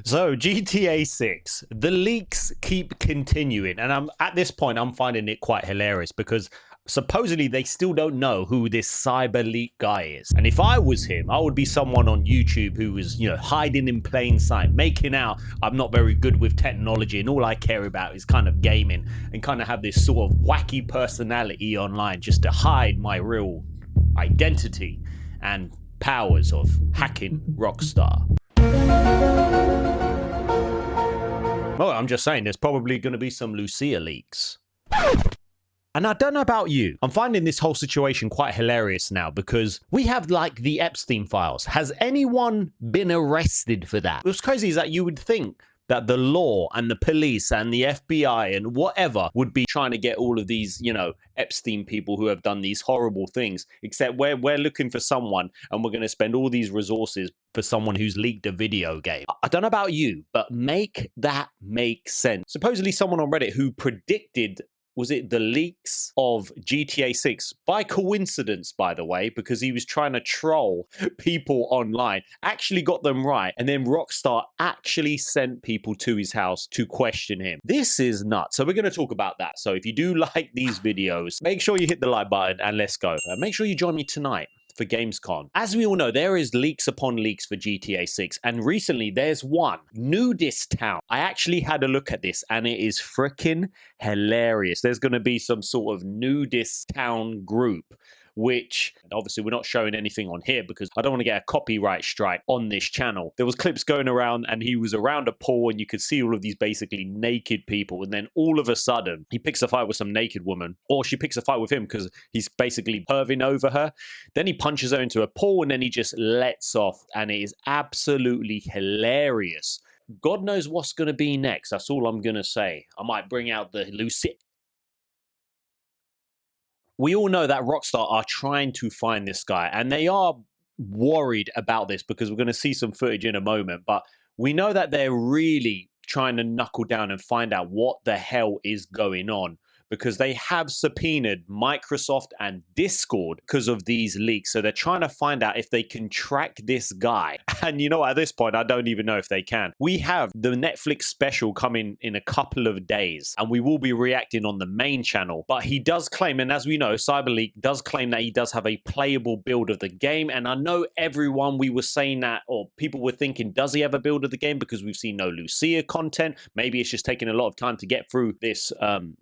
So GTA 6, the leaks keep continuing, and at this point I'm finding it quite hilarious because supposedly they still don't know who this Cyber Leek guy is. And if I was him, I would be someone on YouTube who was, hiding in plain sight, making out I'm not very good with technology and all I care about is kind of gaming, and kind of have this sort of wacky personality online just to hide my real identity and powers of hacking Rockstar. Well, I'm just saying there's probably going to be some Lucia leaks. And I don't know about you, I'm finding this whole situation quite hilarious now because we have like the Epstein files. Has anyone been arrested for that? What's crazy is that you would think that the law and the police and the FBI and whatever would be trying to get all of these, Epstein people who have done these horrible things, except we're looking for someone and we're going to spend all these resources for someone who's leaked a video game. I don't know about you, but make that make sense. Supposedly someone on Reddit who predicted, was it the leaks of GTA 6? By coincidence, by the way, because he was trying to troll people online, actually got them right. And then Rockstar actually sent people to his house to question him. This is nuts. So we're going to talk about that. So if you do like these videos, make sure you hit the like button and let's go. Make sure you join me tonight for Gamescom. As we all know, there is leaks upon leaks for GTA 6, and recently there's one, Nudist Town. I actually had a look at this and it is freaking hilarious. There's going to be some sort of Nudist Town group, which obviously we're not showing anything on here because I don't want to get a copyright strike on this channel. There was clips going around and he was around a pool and you could see all of these basically naked people, and then all of a sudden he picks a fight with some naked woman, or she picks a fight with him because he's basically perving over her. Then he punches her into a pool and then he just lets off, and it is absolutely hilarious. God knows what's going to be next. That's all I'm going to say. I might bring out the Lucy. We all know that Rockstar are trying to find this guy, and they are worried about this because we're going to see some footage in a moment, but we know that they're really trying to knuckle down and find out what the hell is going on, because they have subpoenaed Microsoft and Discord because of these leaks. So they're trying to find out if they can track this guy. And at this point, I don't even know if they can. We have the Netflix special coming in a couple of days, and we will be reacting on the main channel. But he does claim, and as we know, Cyber Leek does claim that he does have a playable build of the game. And I know we were saying that, or people were thinking, does he have a build of the game? Because we've seen no Lucia content. Maybe it's just taking a lot of time to get through this,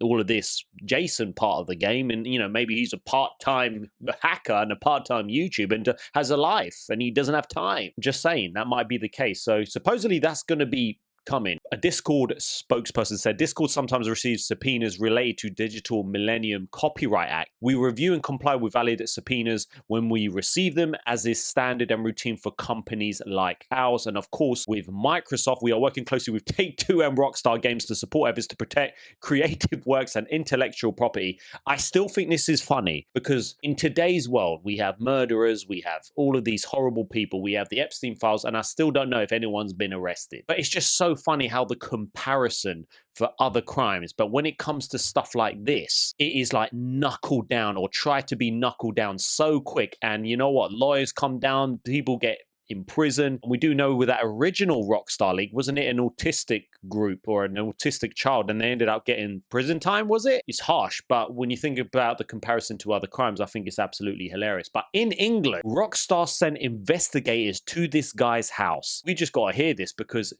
all of this Jason part of the game, and maybe he's a part-time hacker and a part-time YouTuber and has a life and he doesn't have time. Just saying, that might be the case. So supposedly that's going to be coming. A Discord spokesperson said Discord sometimes receives subpoenas related to Digital Millennium Copyright Act. We review and comply with valid subpoenas when we receive them, as is standard and routine for companies like ours. And of course, with Microsoft, we are working closely with Take-Two and Rockstar Games to support efforts to protect creative works and intellectual property. I still think this is funny because in today's world, we have murderers, we have all of these horrible people, we have the Epstein files, and I still don't know if anyone's been arrested. But it's just so funny how the comparison for other crimes, but when it comes to stuff like this, it is like knuckle down, or try to be knuckled down so quick. And you know what? Lawyers come down, people get in prison. And we do know with that original Rockstar League, wasn't it an autistic group or an autistic child, and they ended up getting prison time, was it? It's harsh, but when you think about the comparison to other crimes, I think it's absolutely hilarious. But in England, Rockstar sent investigators to this guy's house. We just got to hear this because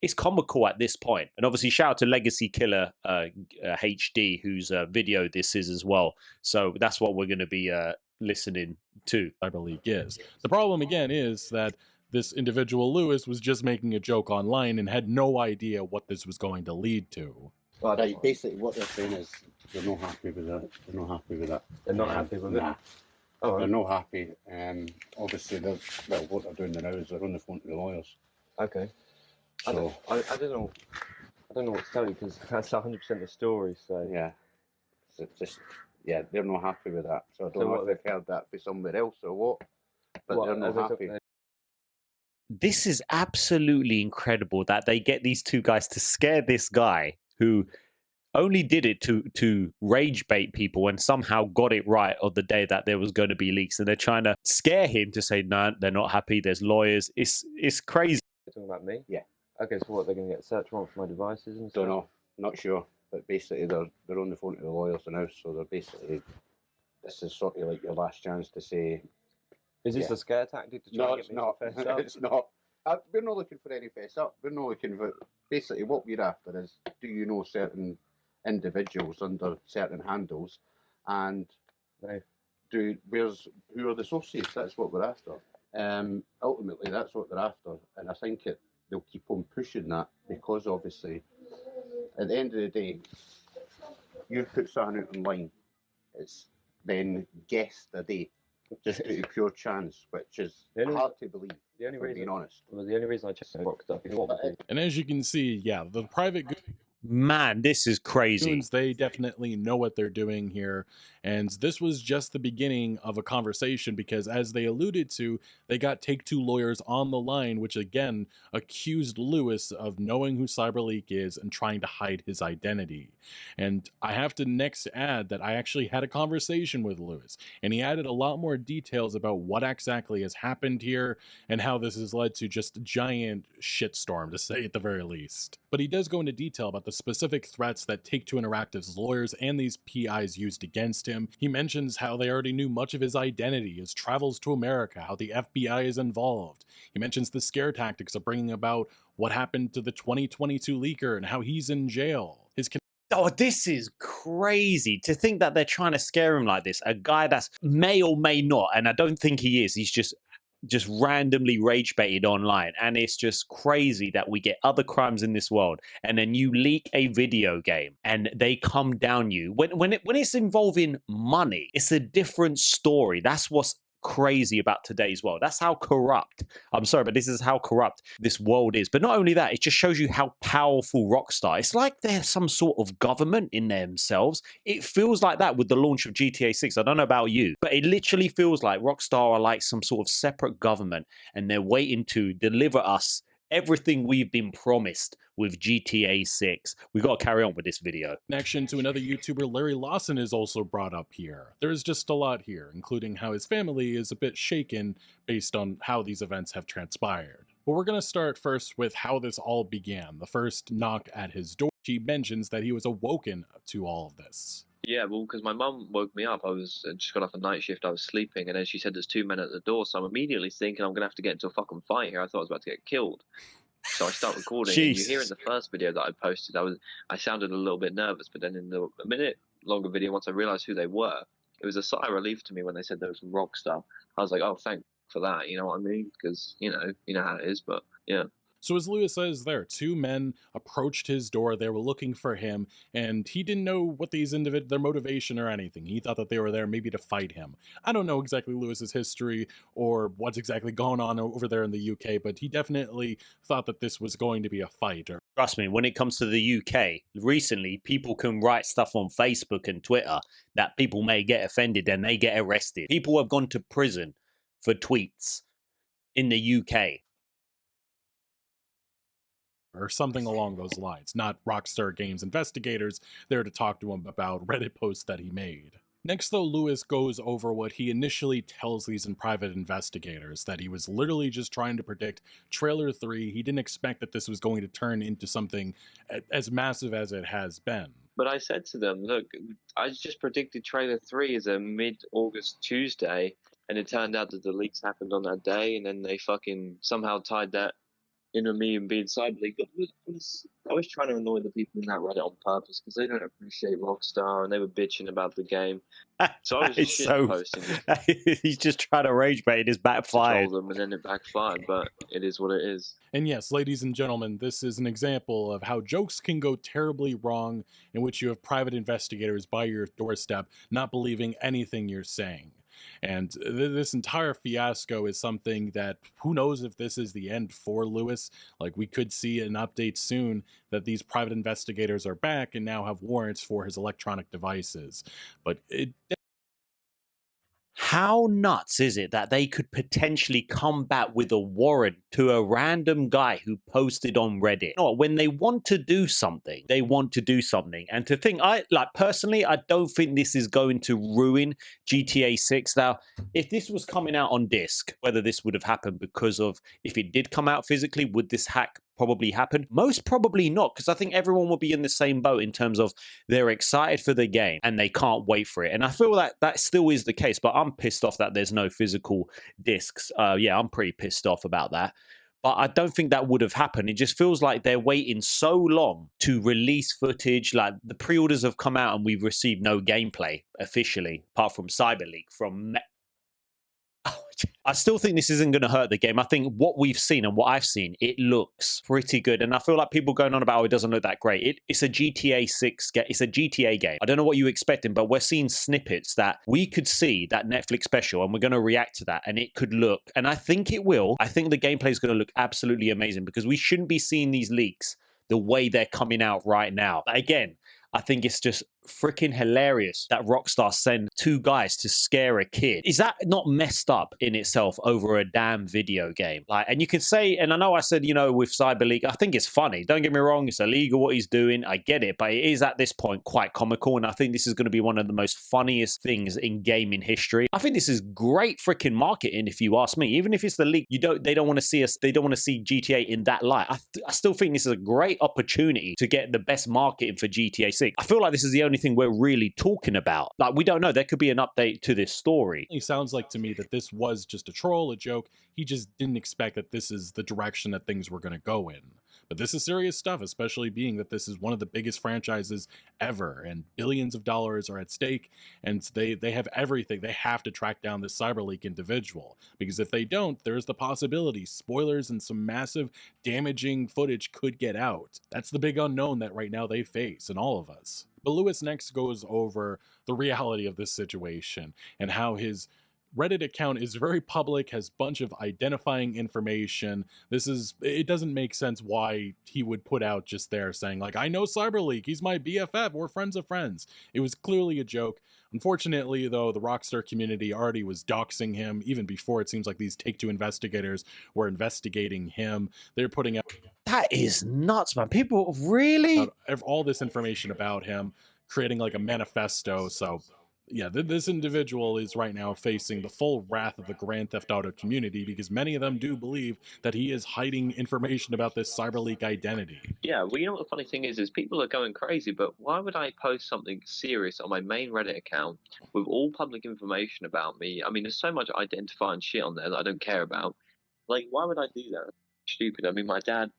it's comical at this point. And obviously shout out to Legacy Killer HD, whose video this is as well. So that's what we're going to be listening to. Cyber Leek is. The problem again is that this individual Lewis was just making a joke online and had no idea what this was going to lead to. Well, basically what they're saying is they're not happy with that. They're not happy with that. They're not happy with it? Oh, they're not happy. Obviously, what they're doing now is they're on the phone to the lawyers. Okay. So I don't know what to tell you, because that's 100% the story. So yeah, they're not happy with that. So I don't know if they've heard that for somewhere else or what, but they're not happy. This is absolutely incredible that they get these two guys to scare this guy who only did it to rage bait people, and somehow got it right on the day that there was going to be leaks, and they're trying to scare him to say no, they're not happy, there's lawyers. It's crazy. You're talking about me? Yeah. Okay, so what, they're going to get a search warrant for my devices and stuff? Don't know, not sure. But basically, they're on the phone to the lawyers now, so they're basically, this is sort of like your last chance to say. Is this yeah. a scare tactic to try No, and it's get me not. to fess up? It's not. We're not looking for any fess up. We're not looking for. Basically, what we're after is, do you know certain individuals under certain handles, and No. who are the associates? That's what we're after. Ultimately, that's what they're after, and I think they'll keep on pushing that because obviously, at the end of the day, you've put something out online. It's then guessed a date just due to pure chance, which is hard to believe. The only if I'm being honest. Well, the only reason I checked Rockstar is what would be And as you can see, yeah, the private Man, this is crazy. goons, they definitely know what they're doing here. And this was just the beginning of a conversation because, as they alluded to, they got Take-Two lawyers on the line, which again accused Lewis of knowing who Cyber Leek is and trying to hide his identity. And I have to next add that I actually had a conversation with Lewis, and he added a lot more details about what exactly has happened here and how this has led to just a giant shitstorm, to say at the very least. But he does go into detail about the specific threats that Take-Two Interactive's lawyers and these PIs used against him. He mentions how they already knew much of his identity, his travels to America, how the FBI is involved. He mentions the scare tactics of bringing about what happened to the 2022 leaker and how he's in jail. His Oh, this is crazy to think that they're trying to scare him like this. A guy that's may or may not, and I don't think he is. He's just randomly rage baited online, and it's just crazy that we get other crimes in this world, and then you leak a video game, and they come down you when it's involving money. It's a different story. That's what's crazy about today's world. That's how corrupt. I'm sorry, but this is how corrupt this world is. But not only that, it just shows you how powerful Rockstar. It's like they're some sort of government in themselves. It feels like that with the launch of GTA 6. I don't know about you, but it literally feels like Rockstar are like some sort of separate government, and they're waiting to deliver us everything we've been promised with GTA 6. We've got to carry on with this video. connection to another YouTuber, Larry Lawson, is also brought up here. There's just a lot here, including how his family is a bit shaken based on how these events have transpired. But we're going to start first with how this all began. The first knock at his door, he mentions that he was awoken to all of this. Yeah, well, because my mum woke me up. I was just got off a night shift. I was sleeping, and then she said there's 2 men at the door. So I'm immediately thinking I'm gonna have to get into a fucking fight here. I thought I was about to get killed. So I start recording. And you hear in the first video that I posted, I sounded a little bit nervous, but then in the a minute longer video, once I realized who they were, it was a sigh of relief to me when they said they were from Rockstar. I was like, oh, thank for that. You know what I mean? Because you know how it is. But yeah. So as Lewis says there, 2 men approached his door. They were looking for him, and he didn't know what their motivation or anything. He thought that they were there maybe to fight him. I don't know exactly Lewis's history or what's exactly going on over there in the UK, but he definitely thought that this was going to be a fight. Trust me, when it comes to the UK, recently people can write stuff on Facebook and Twitter that people may get offended and they get arrested. People have gone to prison for tweets in the UK. Or something along those lines, not Rockstar Games investigators there to talk to him about Reddit posts that he made. Next, though, Lewis goes over what he initially tells these private investigators, that he was literally just trying to predict Trailer 3. He didn't expect that this was going to turn into something as massive as it has been. But I said to them, look, I just predicted Trailer 3 as a mid-August Tuesday, and it turned out that the leaks happened on that day, and then they fucking somehow tied that in with me and being Cyber Leek. I was trying to annoy the people in that Reddit on purpose because they don't appreciate Rockstar, and they were bitching about the game. So I was just posting. He's just trying to rage bait. It's backfired. Them, and then it backfired, but it is what it is. And yes, ladies and gentlemen, this is an example of how jokes can go terribly wrong, in which you have private investigators by your doorstep not believing anything you're saying. And this entire fiasco is something that, who knows if this is the end for Lewis. Like, we could see an update soon that these private investigators are back and now have warrants for his electronic devices. But How nuts is it that they could potentially come back with a warrant to a random guy who posted on Reddit? No, when they want to do something, they want to do something. And to think, personally, I don't think this is going to ruin GTA 6. Now, if this was coming out on disc, whether this would have happened because of, if it did come out physically, would this hack probably happen? Most probably not, because I think everyone will be in the same boat in terms of they're excited for the game and they can't wait for it. And I feel that that still is the case, but I'm pissed off that there's no physical discs. Yeah, I'm pretty pissed off about that. But I don't think that would have happened. It just feels like they're waiting so long to release footage. Like the pre-orders have come out and we've received no gameplay officially, apart from Cyber Leek from I still think this isn't going to hurt the game. I think what we've seen and what I've seen, it looks pretty good. And I feel like people going on about, oh, it doesn't look that great. It's a GTA 6 game. It's a GTA game. I don't know what you were expecting, but we're seeing snippets that we could see that Netflix special and we're going to react to that. And it could look, and I think it will. I think the gameplay is going to look absolutely amazing because we shouldn't be seeing these leaks the way they're coming out right now. Again, I think it's just freaking hilarious that Rockstar send two guys to scare a kid. Is that not messed up in itself over a damn video game? Like, and you can say, and I know I said, you know, with Cyber Leek, I think it's funny. Don't get me wrong, it's illegal what he's doing. I get it, but it is at this point quite comical, and I think this is going to be one of the most funniest things in gaming history. I think this is great freaking marketing, if you ask me. Even if it's the leak, they don't want to see us. They don't want to see GTA in that light. I still think this is a great opportunity to get the best marketing for GTA 6. I feel like this is the only thing we're really talking about. Like, we don't know. There could be an update to this story. It sounds like to me that this was just a troll, a joke. He just didn't expect that this is the direction that things were going to go in. But this is serious stuff, especially being that this is one of the biggest franchises ever, and billions of dollars are at stake, and they have everything. They have to track down this Cyber Leek individual, because if they don't, there's the possibility spoilers and some massive damaging footage could get out. That's the big unknown that right now they face, and all of us. But Lewis next goes over the reality of this situation and how his Reddit account is very public, has a bunch of identifying information. It doesn't make sense why he would put out just there saying like, I know Cyber Leek, he's my BFF, we're friends of friends. It was clearly a joke. Unfortunately, though, the Rockstar community already was doxing him even before it seems like these Take-Two investigators were investigating him. They're putting out... That is nuts, man. People really... all this information about him, creating like a manifesto. So yeah, this individual is right now facing the full wrath of the Grand Theft Auto community because many of them do believe that he is hiding information about this Cyber Leek identity. Yeah, well, you know what the funny thing is people are going crazy, but why would I post something serious on my main Reddit account with all public information about me? I mean, there's so much identifying shit on there that I don't care about. Like, why would I do that? Stupid. I mean, my dad...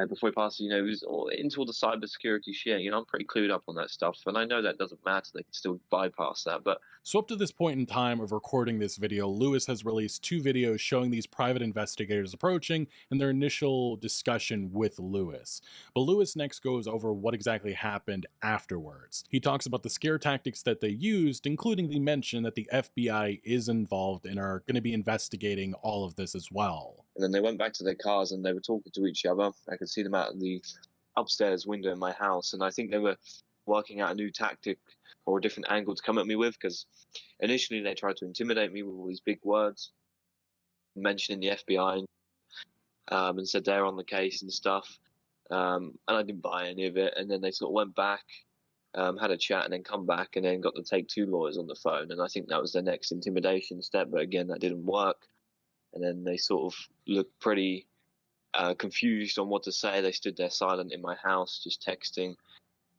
before he passed, he was into all the cybersecurity shit. I'm pretty clued up on that stuff, and I know that doesn't matter. They can still bypass that, but... So up to this point in time of recording this video, Lewis has released 2 videos showing these private investigators approaching and their initial discussion with Lewis. But Lewis next goes over what exactly happened afterwards. He talks about the scare tactics that they used, including the mention that the FBI is involved and are going to be investigating all of this as well. And then they went back to their cars and they were talking to each other. I could see them out of the upstairs window in my house, and I think they were working out a new tactic or a different angle to come at me with, because initially they tried to intimidate me with all these big words, mentioning the FBI, and said they're on the case and stuff, and I didn't buy any of it. And then they sort of went back, had a chat, and then come back and then got the Take-Two lawyers on the phone, and I think that was their next intimidation step, but again, that didn't work. And then they sort of looked pretty confused on what to say. They stood there silent in my house, just texting.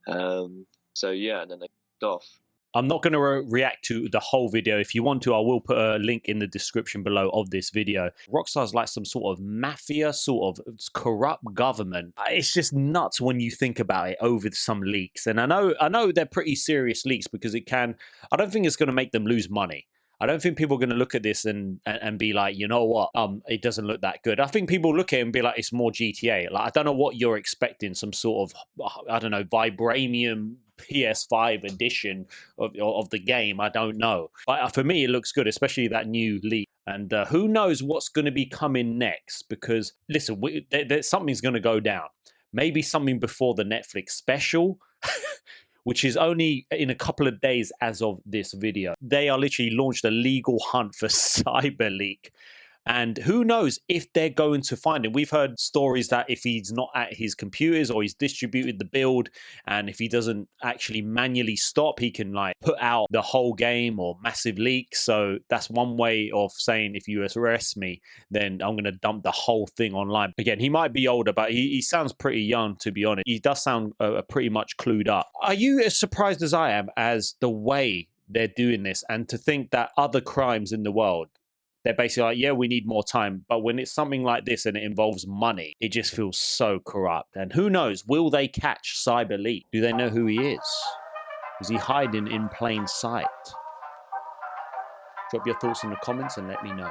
So yeah, and then they off. I'm not going to react to the whole video. If you want to, I will put a link in the description below of this video. Rockstar's like some sort of mafia, sort of corrupt government. It's just nuts when you think about it over some leaks. And I know they're pretty serious leaks because I don't think it's going to make them lose money. I don't think people are going to look at this and be like, you know what, it doesn't look that good. I think people look at it and be like, it's more GTA. Like, I don't know what you're expecting, some sort of, I don't know, vibranium PS5 edition of the game. I don't know. But for me, it looks good, especially that new leak. And who knows what's going to be coming next? Because, listen, something's going to go down. Maybe something before the Netflix special. which is only in a couple of days as of this video. They are literally launched a legal hunt for Cyber Leek. And who knows if they're going to find him. We've heard stories that if he's not at his computers or he's distributed the build, and if he doesn't actually manually stop, he can like put out the whole game or massive leak. So that's one way of saying, if you arrest me, then I'm going to dump the whole thing online. Again, he might be older, but he sounds pretty young, to be honest. He does sound pretty much clued up. Are you as surprised as I am as the way they're doing this, and to think that other crimes in the world, they're basically like, yeah, we need more time. But when it's something like this and it involves money, it just feels so corrupt. And who knows, will they catch Cyber Leek? Do they know who he is? Is he hiding in plain sight? Drop your thoughts in the comments and let me know.